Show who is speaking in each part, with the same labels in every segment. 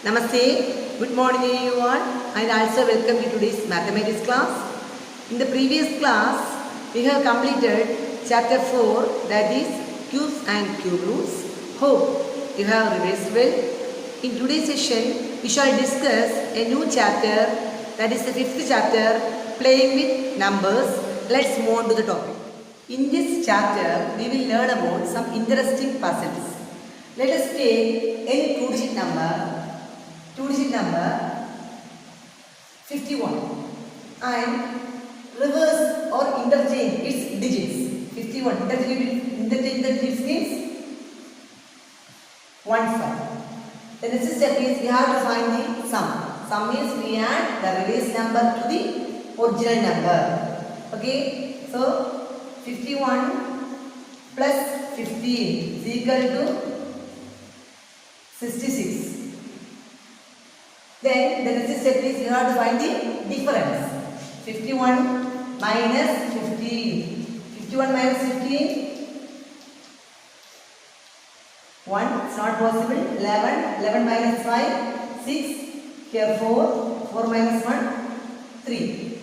Speaker 1: Namaste, good morning everyone, and also welcome to today's mathematics class. In the previous class, we have completed chapter 4, that is cubes and cube roots. Hope you have revised well. In today's session, we shall discuss a new chapter, that is the 5th chapter, playing with numbers. Let's move on to the topic. In this chapter, we will learn about some interesting puzzles. Let us take any two-digit number 51 and reverse or interchange its digits. 51 interchange the digits means 1 5. The next step is we have to find the sum. Sum means we add the reverse number to the original number. Okay, so 51 plus 15 is equal to 66. Then the next step is you have to find the difference. 51 minus 15. 51 minus 15. 1. It's not possible. 11. 11 minus 5. 6. Here 4. 4 minus 1. 3.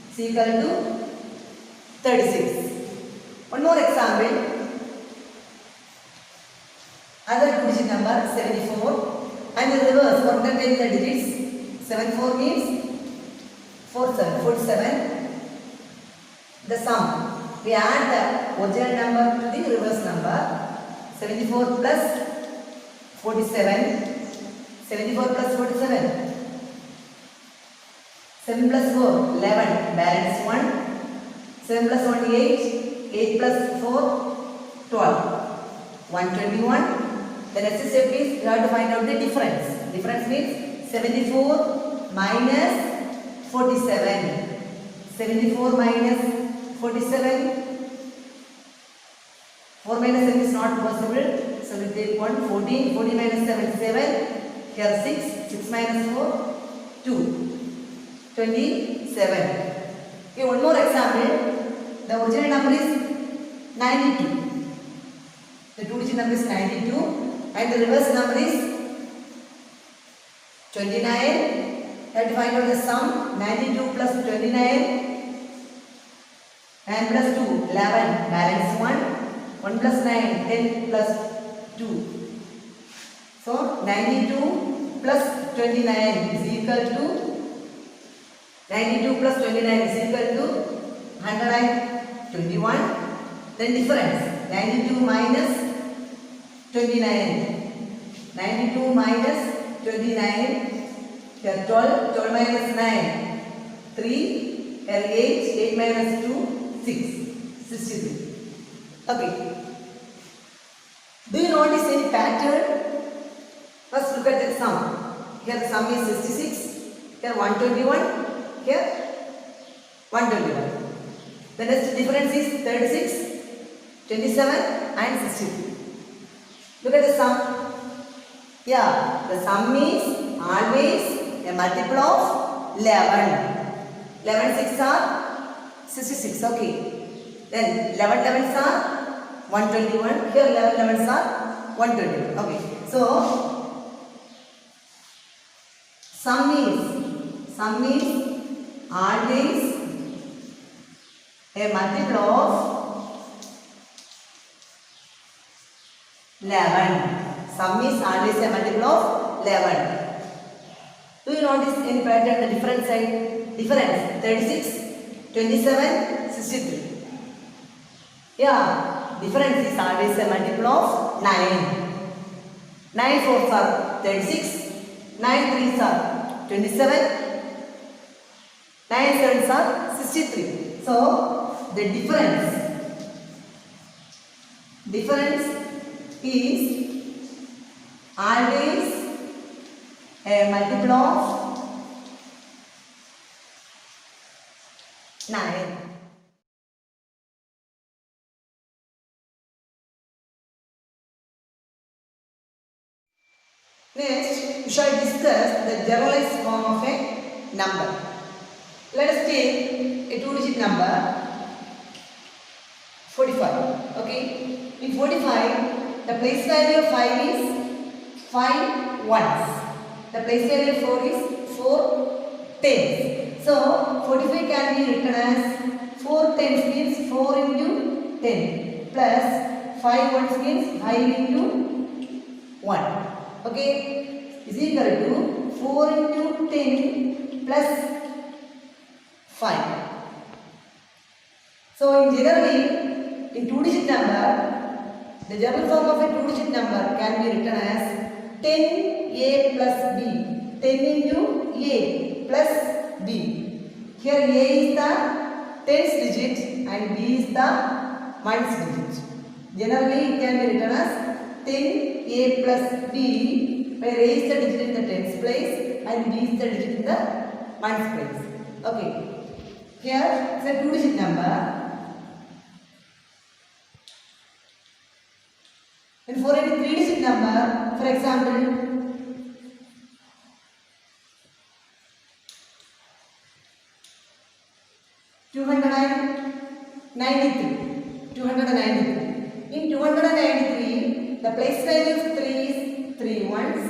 Speaker 1: It's equal to 36. One more example. Other two-digit number 74. And the reverse, for interchange the digits. 74 means 47. The sum. We add the original number to the reverse number. 74 plus 47. 74 plus 47. 7 plus 4, 11. Balance 1. 7 plus 1, 8. 8 plus 4, 12. 121. The next step is you have to find out the difference. Difference means 74 minus 47. 74 minus 47. 4 minus 7 is not possible. So we take 1. 14. 14 minus 7, 7. Here 6. 6 minus 4, 2. 27. Okay, one more example. The original number is 92. The two-digit number is 92. And the reverse number is 29. You have to find out the sum. 92 plus 29. 9 plus 2, 11. Balance 1. 1 plus 9, 10 plus 2. So 92 plus 29 is equal to 92 plus 29 is equal to 121. Then difference. 92 minus 29. 92 minus 29. Here 12. 12 minus 9. 3. Here 8. 8 minus 2. 6. 63. Okay. Do you notice any pattern? First look at the sum. Here the sum is 66. Here 121. Here 121. The next difference is 36, 27 and 63. Look at the sum. Yeah, the sum is always a multiple of 11. 11 6 are 66. Okay. Then 11 11s are 121. Here 11 11s are 121. Okay. So sum is always a multiple of 11. Sum is always a multiple of 11. Do you notice any pattern the different side? Difference 36, 27, 63. Yeah, difference is always a multiple of 9. 9 4s are 36, 9 3s are 27, 9 7s are 63. So the difference is always a multiple of 9. Next, we shall discuss the generalized form of a number. Let us take a two-digit number 45. Okay. In 45, the place value of 5 is 5 ones. The place value 4 is 4 tens. So 45 can be written as 4 tens means 4 into 10 plus 5 ones means 5 into 1. Okay, is equal to 4 into 10 plus 5. So generally in 2-digit number, the general form of a 2-digit number can be written as 10a plus b. 10 into a plus b. Here a is the tens digit and b is the ones digit. Generally it can be written as 10a plus b, where a is the digit in the tens place and b is the digit in the ones place. Okay. Here it's a 2-digit number. And for any 3-digit number, for example, 293. In 293, the place value of 3 is 3 ones,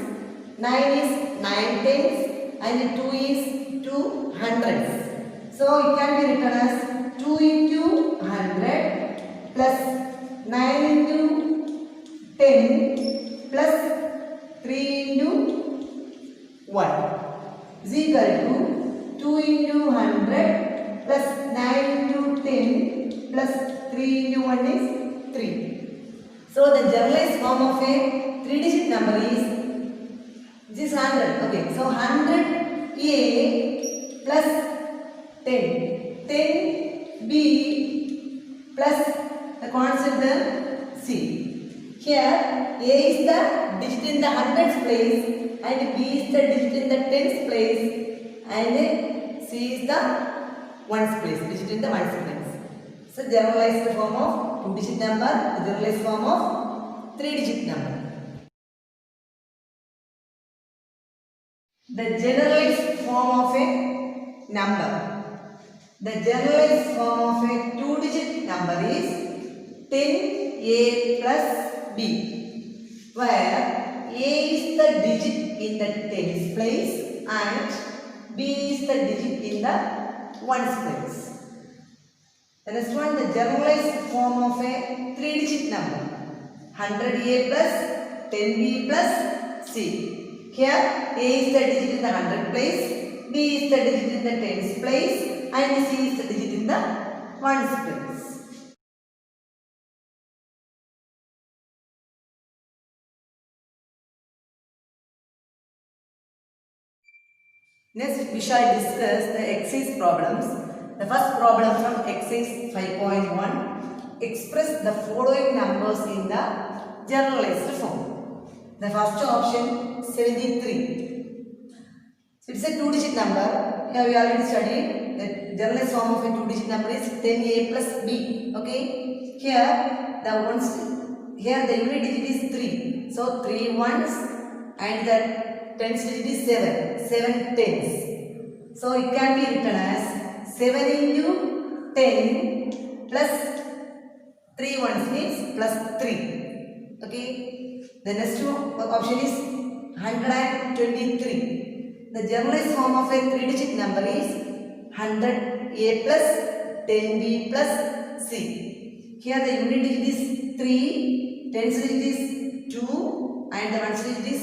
Speaker 1: 9 is 9 tens, and 2 is 2 hundreds. So it can be written as 2 into 100 plus 9 into 10 plus 3 into 1 is equal to 2 into 100 plus 9 into 10 plus 3 into 1 is 3. So the generalized form of a 3-digit number is this 100. Okay, so 100a plus 10, 10b plus the constant term c. Here a is the digit in the hundreds place and b is the digit in the tens place and c is the ones place, digit in the ones place. So generalized form of 2-digit number, the generalized form of 3-digit number. The generalized form of a number. The generalized form of a 2-digit number is 10a plus b, where a is the digit in the tens place and b is the digit in the ones place. The next one, the generalized form of a 3-digit number, 100a plus 10b plus c. Here a is the digit in the 100 place, b is the digit in the tens place and c is the digit in the ones place. Next we shall discuss the exercise problems. The first problem from exercise 5.1, express the following numbers in the generalized form. The first option 73. So it is a 2-digit number. Here we already studied the generalized form of a 2-digit number is 10a plus b. Okay. Here the unit digit is 3. So 3 ones and the tens digit is 7 tens. So it can be written as 7 into 10 plus 3 ones means plus 3. Okay. The next option is 123. The generalized form of a 3-digit number is 100a plus 10b plus c. Here the unit digit is 3, tens digit is 2 and the ones digit is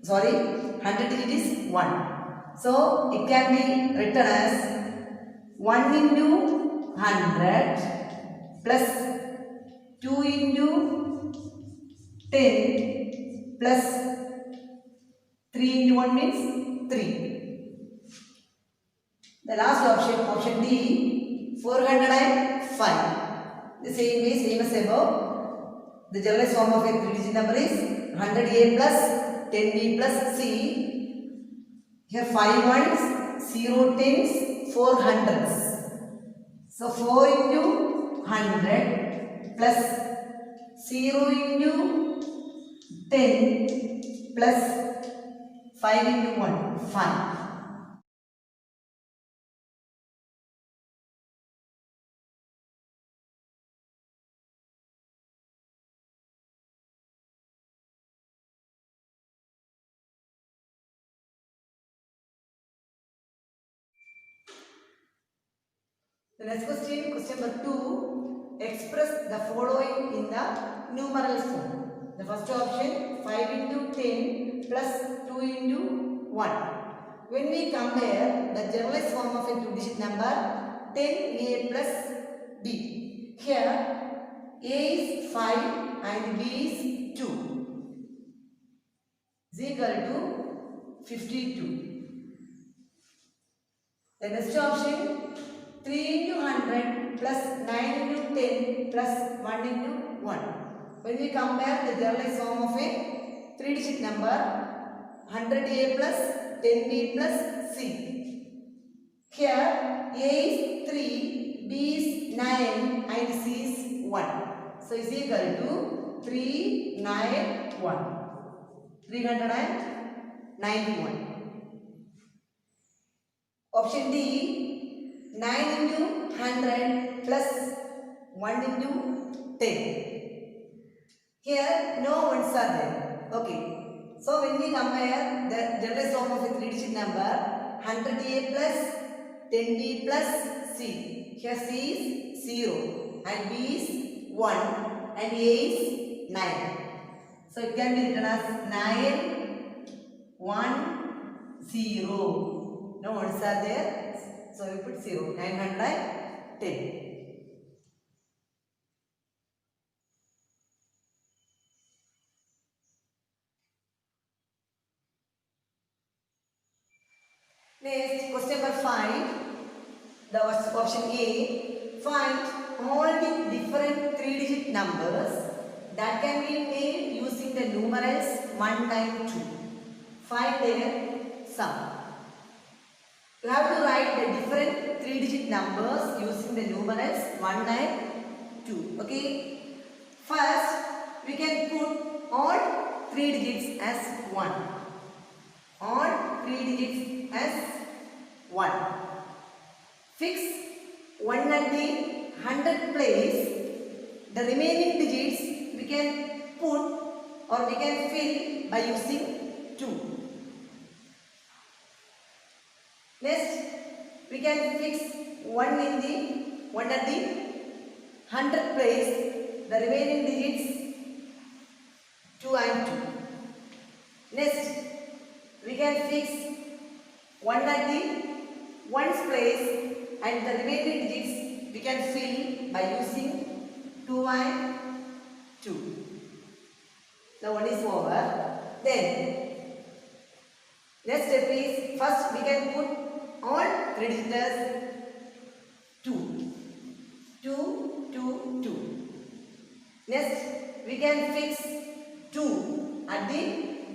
Speaker 1: 100 digit is 1. So it can be written as 1 into 100 plus 2 into 10 plus 3 into 1 means 3. The last option, option D, 405. The same way, same as above. The generalized form of a 3-digit number is 100a plus 10b plus c. Here 5 ones, 0 tens, 4 hundreds. So 4 into 100 plus 0 into 10 plus 5 into 1, 5. The next question, question number 2. Express the following in the numeral form. The first option, 5 into 10 plus 2 into 1. When we compare the generalized form of a two-digit number, 10a plus b. Here, a is 5 and b is 2. Is equal to 52. The next option, 3 into 100 plus 9 into 10 plus 1 into 1. When we compare the generalized form of a three-digit number, 100a plus 10b plus c. Here, a is 3, b is 9 and c is 1. So, is equal to 3, 9, 1. 391. Option D, 9 into 100 plus 1 into 10. Here, no ones are there. Okay. So, when we compare the generalized form of a three-digit number, 100a plus 10b plus c. Here, c is 0 and b is 1 and a is 9. So, it can be written as 9, 1, 0. No ones are there. So, we put 0. 910. Next, question number 5. The option A. Find all the different three-digit numbers that can be made using the numerals 192. Find their sum. You have to write the different three-digit numbers using the numerals 192. Okay. First, we can put all three digits as 1. All three digits as 1. Fix 1 at the 100 place. The remaining digits we can put or we can fill by using 2. Next, we can fix 1 in the 1 at the 100 place. The remaining digits 2 and 2. Next, we can fix 1 at the 1's place and the remaining digits we can fill by using 2 and 2. Now one is over. Then, next step is, first we can put all three digits 2. 2, 2, 2. Next, we can fix 2 at the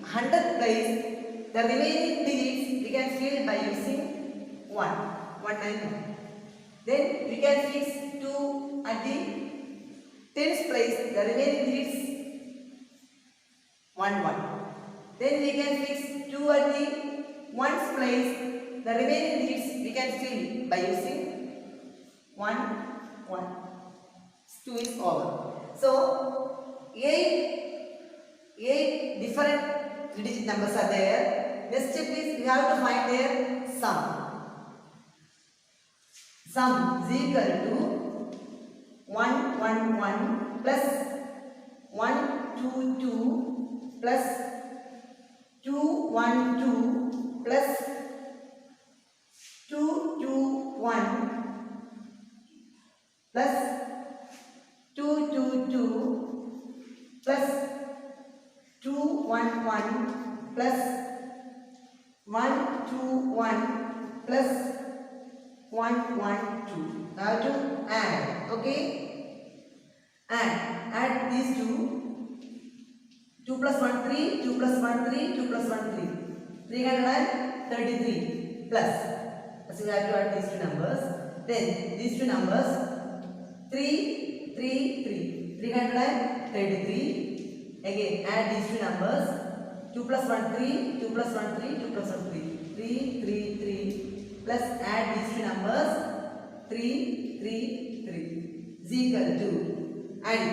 Speaker 1: 100th place. The remaining digits we can fill by using 191. Then we can fix 2 at the 10th place. The remaining digits 11. Then we can fix 2 at the 1's place. The remaining digits we can fill by using 1. 2 is over. So 8 different three-digit numbers are there. Next step is we have to find their sum. Sum is equal to 111 plus 122 plus 212 plus 221 plus 222 plus 211 plus 121 plus 112. Now to add. Okay? Add these two. 2 plus 1 3, 2 plus 1 3, 2 plus 1 3. 333 plus. So we have to add these two numbers. Then these two numbers 3, 3, 3. 333. Again add these two numbers. 2 plus 1 3, 2 plus 1 3, 2 plus 1 3. 3, 3, 3. Plus add these two numbers 3, 3, 3 is equal to add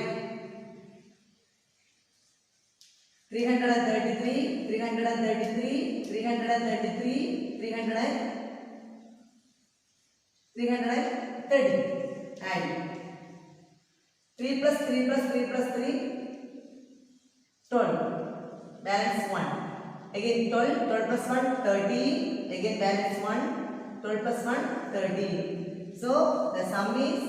Speaker 1: 333, 333, 333, 300, 30. Add 3 plus 3 plus 3 plus 3, 12. Balance 1. Again 12, 12 plus 1, 13. Again balance 1, 12 plus 1, 13. So the sum is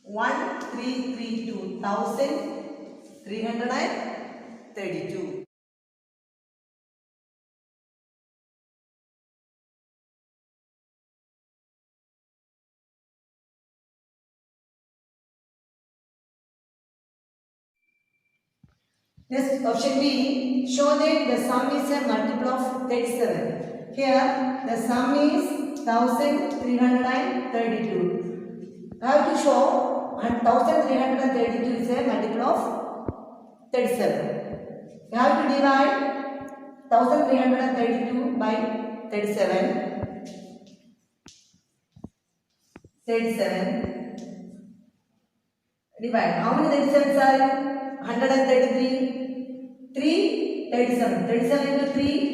Speaker 1: 1332, 1332. Next option B, show that the sum is a multiple of 37. Here the sum is 1332. I have to show 1332 is a multiple of 37. You have to divide 1332 by 37. 37. Divide. How many 37s are 133? 3 37. 37 into 3.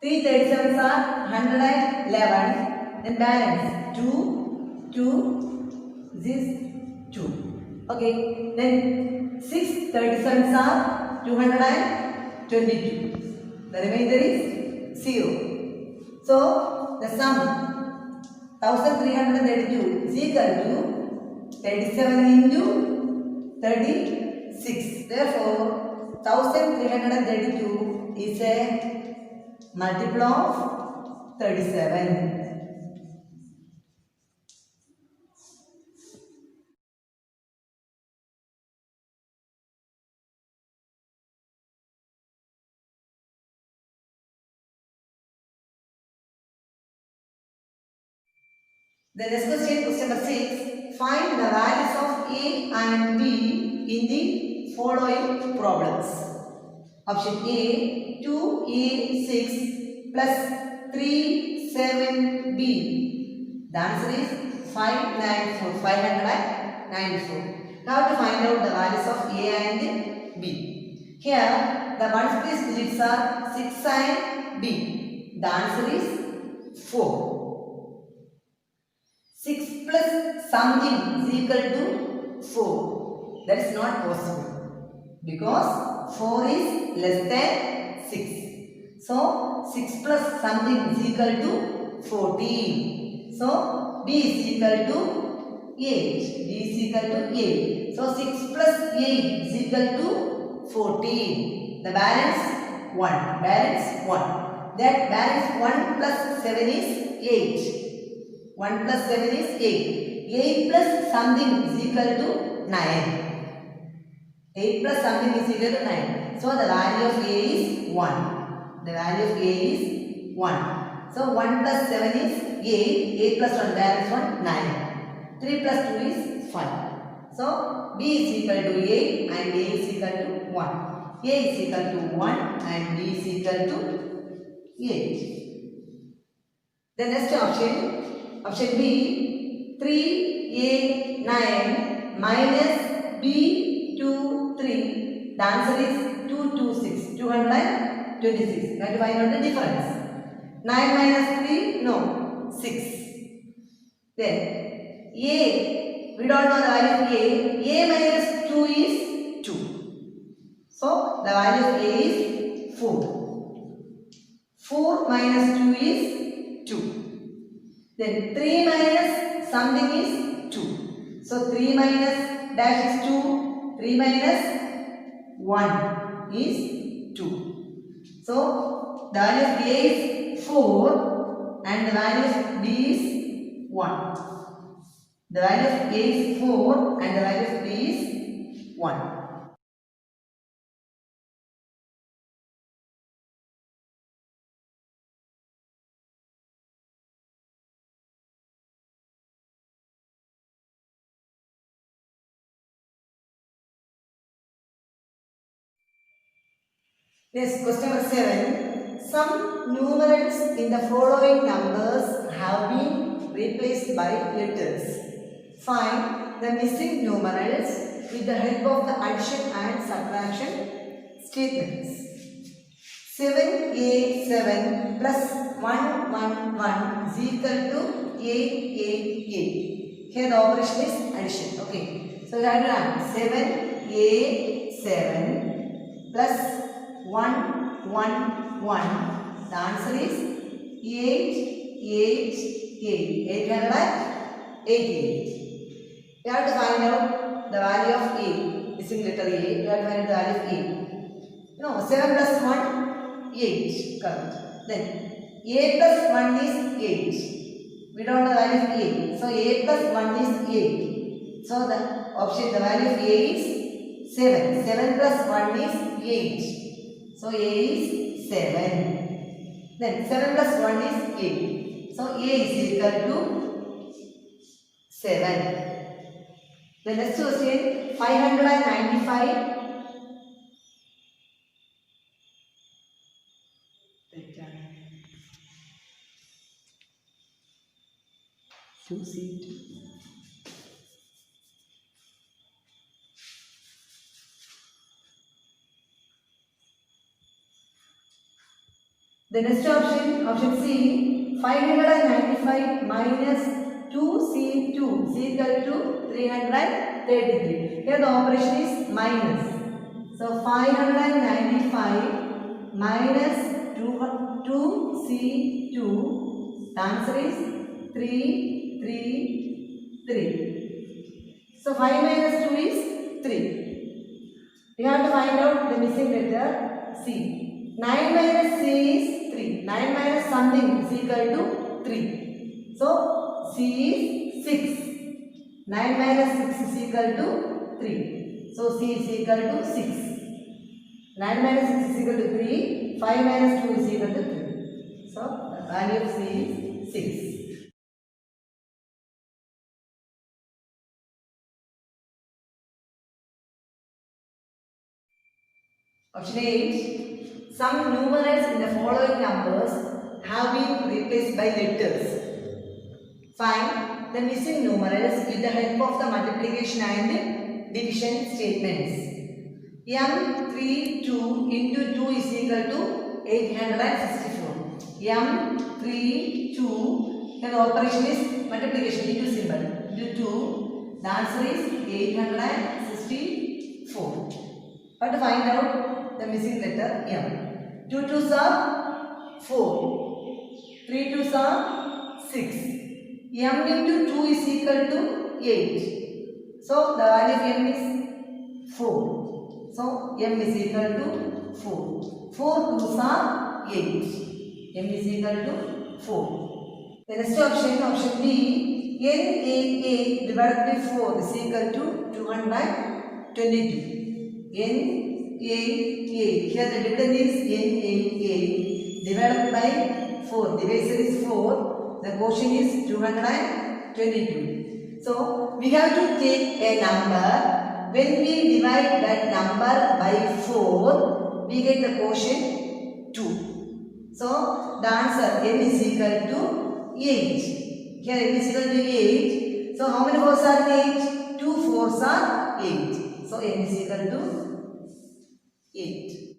Speaker 1: 3 37s are 111. Then balance 2, 2, this 2. Okay. Then 6 37s are 222. The remainder is 0. So the sum 1332 is equal to 37 into 36. Therefore, 1332 is a multiple of 37. The next question, question number 6. Find the values of A and B in the following problems. Option A, 2A6 plus 3, 7B. The answer is 594. 594. Now to find out the values of A and B. Here the ones place digits are 6 and B. The answer is 4. 6 plus something is equal to 4. That is not possible because 4 is less than 6. So 6 plus something is equal to 14. So B is equal to 8. B is equal to 8. So 6 plus 8 is equal to 14. The balance 1. Balance 1. That balance 1 plus 7 is 8. 1 plus 7 is 8. 8 plus something is equal to 9. 8 plus something is equal to 9. So the value of A is 1. The value of A is 1. So 1 plus 7 is 8. 8 plus 1 balance 1, 9. 3 plus 2 is 5. So B is equal to 8 and A is equal to 1. A is equal to 1 and B is equal to 8. The next option. Option B, 3A9 minus B23. The answer is 226. 226. You have to find out the difference. 9 minus 3, no, 6. Then A, we don't know the value of A. A minus 2 is 2. So the value of A is 4. 4 minus 2 is 2. Then 3 minus something is 2. So 3 minus dash is 2. 3 minus 1 is 2. So the value of A is 4 and the value of B is 1. The value of A is 4 and the value of B is 1. Next, question number 7. Some numerals in the following numbers have been replaced by letters. Find the missing numerals with the help of the addition and subtraction statements. 7A7 plus 1, 1, 1 is equal to 8, 8, 8. Here the operation is addition. Okay. So we have to add 7, 8, 7 plus 1, 1, 1. The answer is 8, 8, 8. 888. We have to find out the value of A. Missing letter A. We have to find out the value of A. No, 7 plus 1, 8. Correct. Then A plus 1 is 8. We don't know the value of A. So A plus 1 is 8. So the option, the value of A is 7. 7 plus 1 is 8. So A is 7. Then 7 plus 1 is 8. So A is equal to 7. The next question, 595. Choose it. The next option, option C, 595 minus 2C2 is equal to 333. Here the operation is minus. So 595 minus 2C2, the answer is 333. So 5 minus 2 is 3. We have to find out the missing letter C. 9 minus C is 3. 9 minus something is equal to 3. So C is 6. 9 minus 6 is equal to 3. So C is equal to 6. 9 minus 6 is equal to 3. 5 minus 2 is equal to 3. So the value of C is 6. Option 8. Some numerals in the following numbers have been replaced by letters. Find the missing numerals with the help of the multiplication and division statements. M32 into 2 is equal to 864. M32, and the operation is multiplication into symbol. Into 2, the answer is 864. But to find out the missing letter M. 2 2s are 4. 3 2s are 6. M into 2 is equal to 8. So the value of M is 4. So M is equal to 4. 4 2s are 8. M is equal to 4. The next option, option B, N8 divided by 4 is equal to 222. N8. Here the dividend is N8 divided by 4. Divisor is 4. The quotient is 222. So we have to take a number. When we divide that number by 4, we get the quotient 2. So the answer n is equal to 8. Here n is equal to 8. So how many 4s are 8? 2 4s are 8. So n is equal to 8.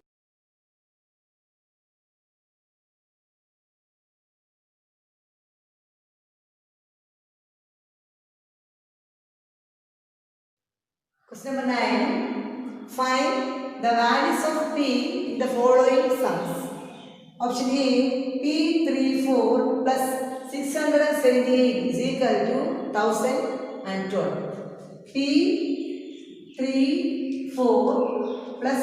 Speaker 1: Question number 9. Find the values of P in the following sums. Option A, P34 plus 678 is equal to 1012. P34 plus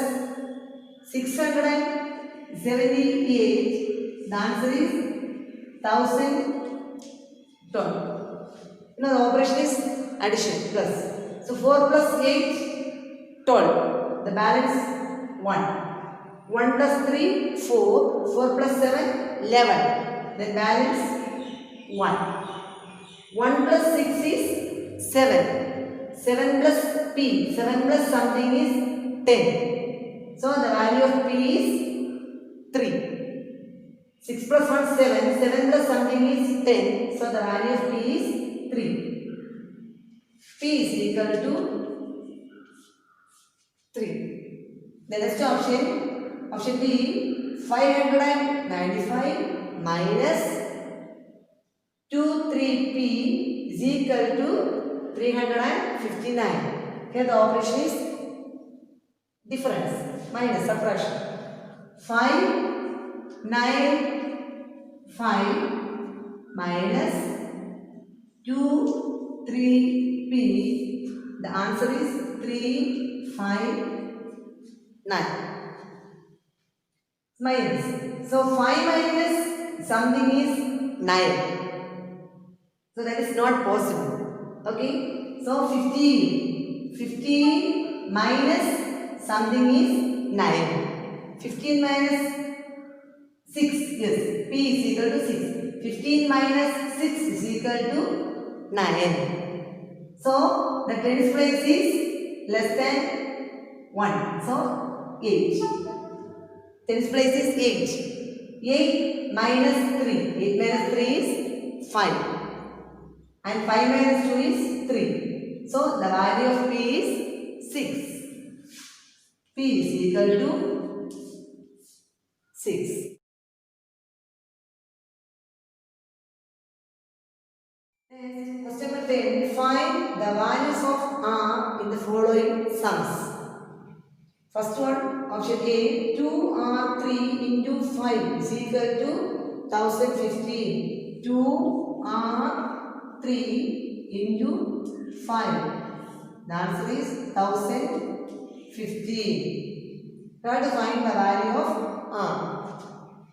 Speaker 1: 678, the answer is 1012. Now the operation is addition, plus. So 4 plus 8, 12. The balance 1. 1 plus 3, 4. 4 plus 7, 11. Then balance 1. 1 plus 6 is 7. 7 plus P. 7 plus something is 10. So the value of P is 3. 6 plus 1, 7. 7 plus something is 10. So the value of P is 3. P is equal to 3. The next option, option B, 595 minus 23p is equal to 359. Here the operation is difference, minus, subtraction. 5, 9, 5 minus 2, 3p. The answer is 3, 5, 9. Minus. So 5 minus something is 9. So that is not possible. Okay. So 15. 15 minus something is 9. 15 minus 6. Yes. P is equal to 6. 15 minus 6 is equal to 9. So the tens place is less than 1. So 8. Tens place is 8. 8 minus 3. 8 minus 3 is 5. And 5 minus 2 is 3. So the value of P is 6. P is equal to 6. Question number 10. Find the values of R in the following sums. First one, option A, 2R3 into 5 is equal to 1015. 2R3 into 5. The answer is 1015. Try to find the value of R.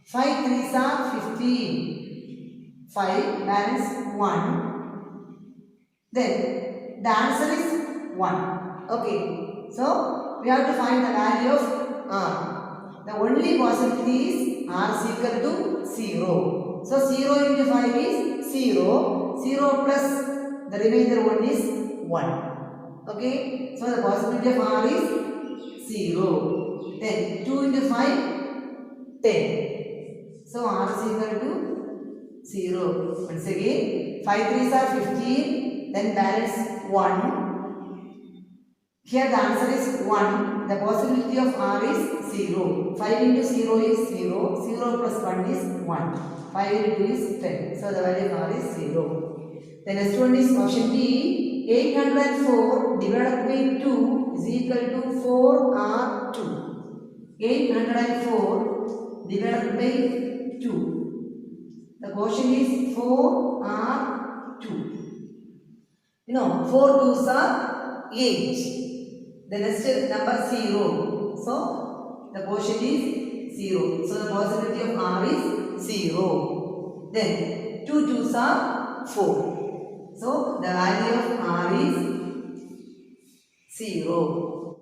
Speaker 1: 5 3s are 15. 5 balance 1. Then the answer is 1. Okay. So we have to find the value of R. The only possibility is R is equal to 0. So 0 into 5 is 0. 0 plus the remainder one is 1. Okay. So the possibility of R is 0. Then 2 into 5, 10. So R is equal to 0. Once again, 5 3s are 15. Then balance 1. Here the answer is 1. The possibility of R is 0. 5 into 0 is 0. 0 plus 1 is 1. 5 into 2 is 10. So the value of R is 0. The next one is option D. 804 divided by 2 is equal to 4R2. 804 divided by 2. The quotient is 4R2. 4 2s are 8. The next number 0. So the quotient is 0. So the possibility of R is 0. Then 2 2s are 4. So the value of R is 0.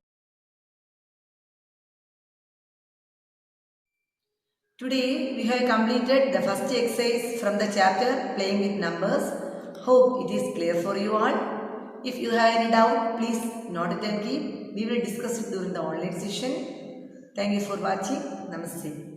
Speaker 1: Today we have completed the first exercise from the chapter Playing with Numbers. Hope it is clear for you all. If you have any doubt, please note it and keep. We will discuss it during the online session. Thank you for watching. Namaste.